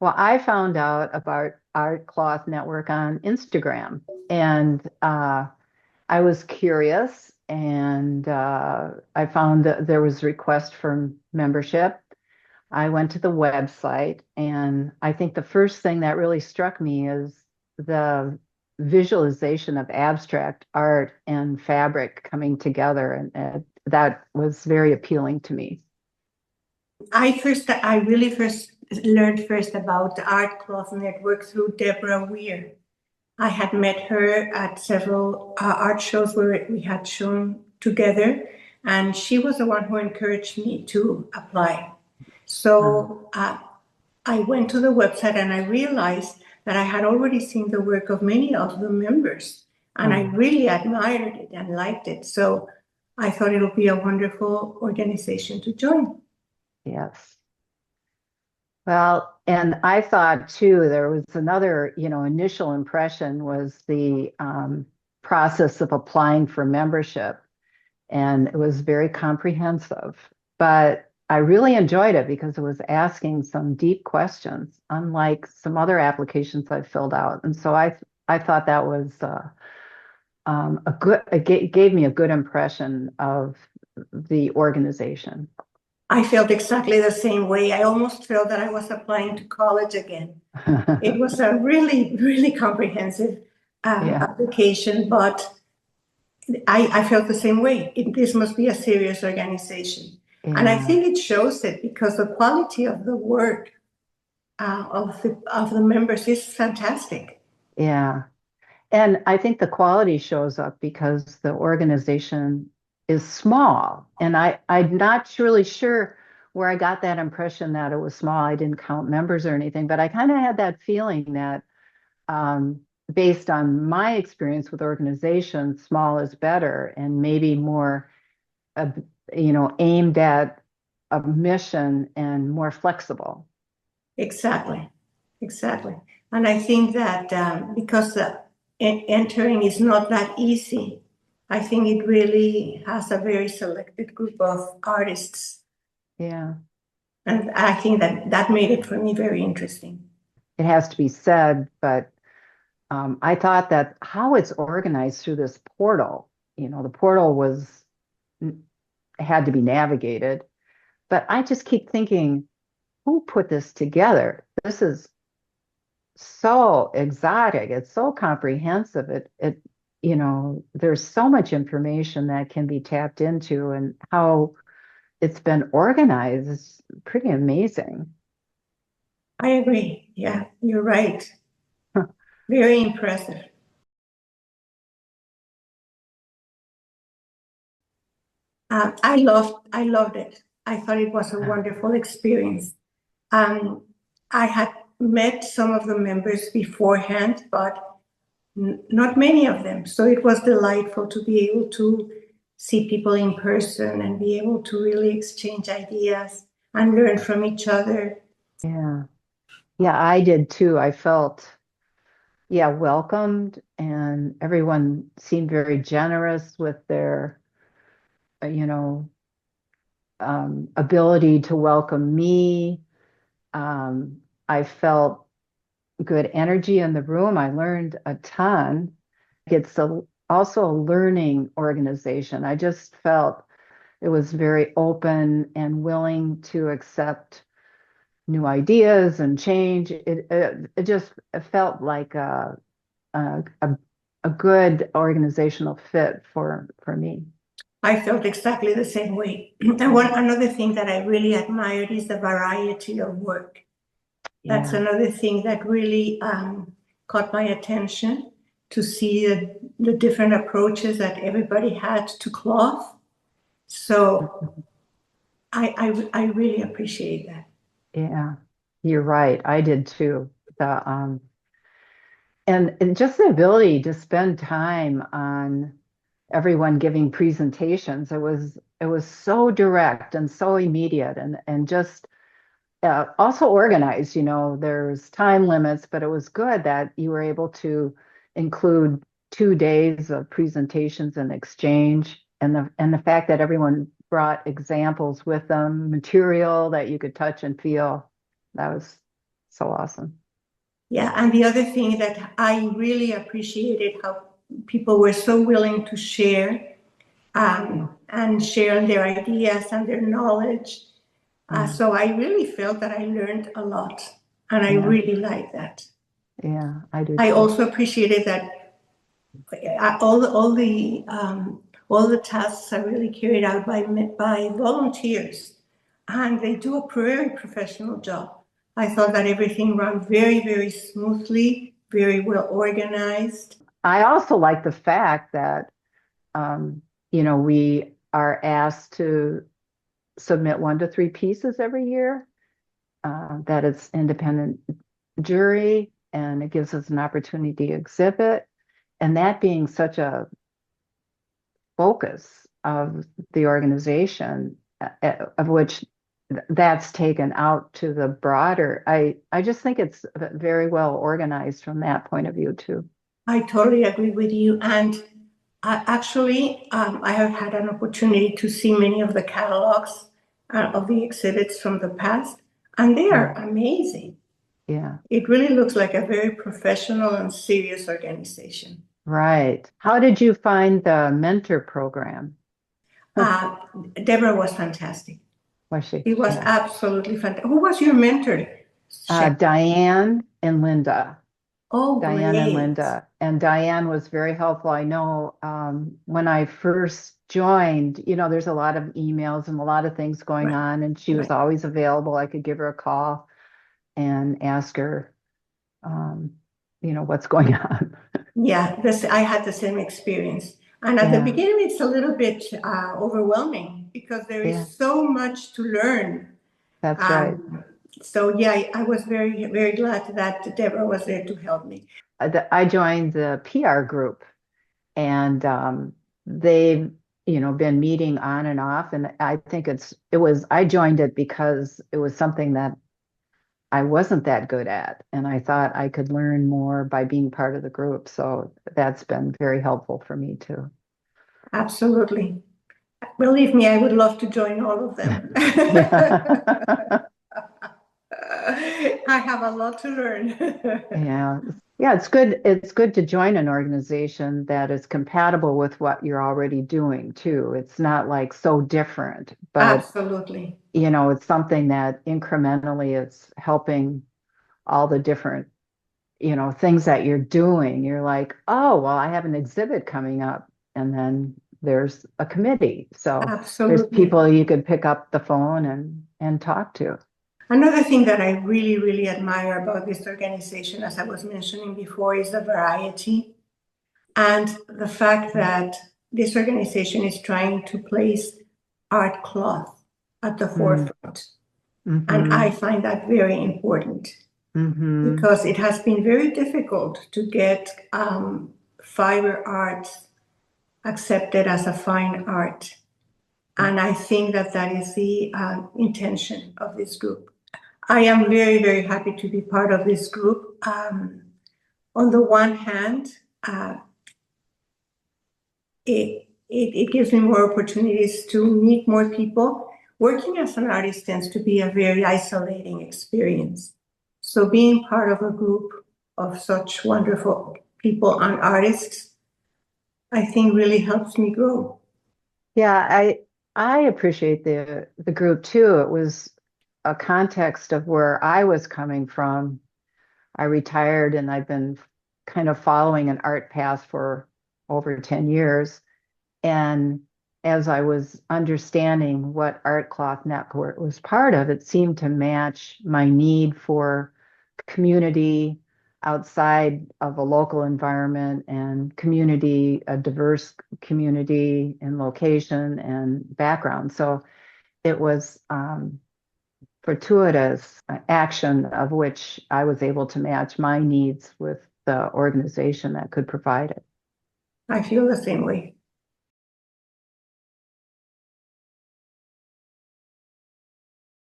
Well, I found out about Art Cloth Network on Instagram, and I was curious, and I found that there was a request for membership. I went to the website, and I think the first thing that really struck me is the visualization of abstract art and fabric coming together, and that was very appealing to me. I really first learned first about the Art Cloth Network through Deborah Weir. I had met her at several art shows where we had shown together, and she was the one who encouraged me to apply. Uh, So I went to the website and I realized that I had already seen the work of many of the members, and I uh, really admired it and liked it. So I thought it would be a wonderful organization to join. yes. Well, and I thought too, there was another, initial impression was the process of applying for membership. And it was very comprehensive. But I really enjoyed it because it was asking some deep questions, unlike some other applications I've filled out. And so I thought that was it gave me a good impression of the organization. I felt exactly the same way. I almost felt that I was applying to college again. It was a really, really comprehensive Yeah, application, but I felt the same way. This must be a serious organization. And I yeah, think it shows it because the quality of the work of the members is fantastic. yeah. And I think the quality shows up because the organization is small. And I'm not really sure where I got that impression that it was small. I didn't count members or anything, but I kind of had that feeling that based on my experience with organizations, small is better and maybe more, uh, aimed at a mission and more flexible. Exactly, exactly. And I think that because entering is not that easy, I think it really has a very selected group of artists. Yeah. And I think that that made it for me very interesting. It has to be said, but I thought that how it's organized through this portal, the portal had to be navigated, but I just keep thinking, who put this together? This is so exotic. It's so comprehensive. There's so much information that can be tapped into, and how it's been organized is pretty amazing. I agree. Yeah, you're right. Very impressive. I loved it. I thought it was a wonderful experience. Um, I had met some of the members beforehand, but not many of them. So it was delightful to be able to see people in person and be able to really exchange ideas and learn from each other. Yeah. Yeah, I did too. I felt, yeah, welcomed, and everyone seemed very generous with their, uh, you know, ability to welcome me. I felt good energy in the room. I learned a ton. Also a learning organization. I just felt it was very open and willing to accept new ideas and change. It just felt like a, a, a good organizational fit for me. I felt exactly the same way. And one another thing that I really admired is the variety of work. That's Yeah. another thing that really caught my attention to see the different approaches that everybody had to cloth. So I really appreciate that. Yeah, you're right. I did too. And just the ability to spend time on everyone giving presentations. It was so direct and so immediate, and just also organized. There's time limits, but it was good that you were able to include 2 days of presentations and exchange, and the fact that everyone brought examples with them, material that you could touch and feel. That was So awesome. Yeah, and the other thing that I really appreciated how people were so willing to share Yeah. and share their ideas and their knowledge. Yeah. So I really felt that I learned a lot, and I Yeah. really liked that. Yeah. I do I too. also appreciated that all the tasks are really carried out by volunteers, and they do a very professional job. I thought that everything ran very, very smoothly, very well organized. I also like the fact that, um, we are asked to submit 1 to 3 pieces every year, that it's independent jury and it gives us an opportunity to exhibit. And that being such a focus of the organization, of which that's taken out to the broader, I just think it's very well organized from that point of view too. I totally agree with you. And I have had an opportunity to see many of the catalogs of the exhibits from the past, and they Yeah, are amazing. yeah, It really looks like a very professional and serious organization. right. How did you find the mentor program? Uh, Deborah was fantastic. Was she? It was Yeah. absolutely fantastic. Who was your mentor, Sharon? Diane and Linda. Oh, Diane and great. Linda. And Diane was very helpful. I know, when I first joined, there's a lot of emails and a lot of things going Right, on, and she was right. always available. I could give her a call and ask her, um, what's going on. Yeah, I had the same experience. And at the Yeah, beginning, it's a little bit overwhelming because there yeah, is so much to learn. that's right. Um, so yeah, I was very, very glad that Deborah was there to help me. I joined the PR group, and they've, been meeting on and off. And I think I joined it because it was something that I wasn't that good at, and I thought I could learn more by being part of the group. So that's been very helpful for me too. Absolutely. Believe me, I would love to join all of them. Yeah. I have a lot to learn. Yeah. Yeah, it's good. It's good to join an organization that is compatible with what you're already doing too. It's not like so different, but Absolutely. it's something that incrementally is helping all the different, things that you're doing. You're like, oh, well, I have an exhibit coming up, and then there's a committee. So there's Absolutely. people you could pick up the phone and talk to. Another thing that I really, really admire about this organization, as I was mentioning before, is the variety and the fact that this organization is trying to place art cloth at the Mm, forefront. And mm-hmm, I find that very important mm-hmm. because it has been very difficult to get fiber arts accepted as a fine art. And I think that that is the intention of this group. I am very, very happy to be part of this group. On the one hand, it gives me more opportunities to meet more people. Working as an artist tends to be a very isolating experience. So being part of a group of such wonderful people and artists, I think really helps me grow. Yeah, I appreciate the group too. It was a context of where I was coming from. I retired and I've been kind of following an art path for over 10 years. And as I was understanding what Art Cloth Network was part of, it seemed to match my need for community outside of a local environment, and community, a diverse community in location and background. So it was, fortuitous action of which I was able to match my needs with the organization that could provide it. I feel the same way.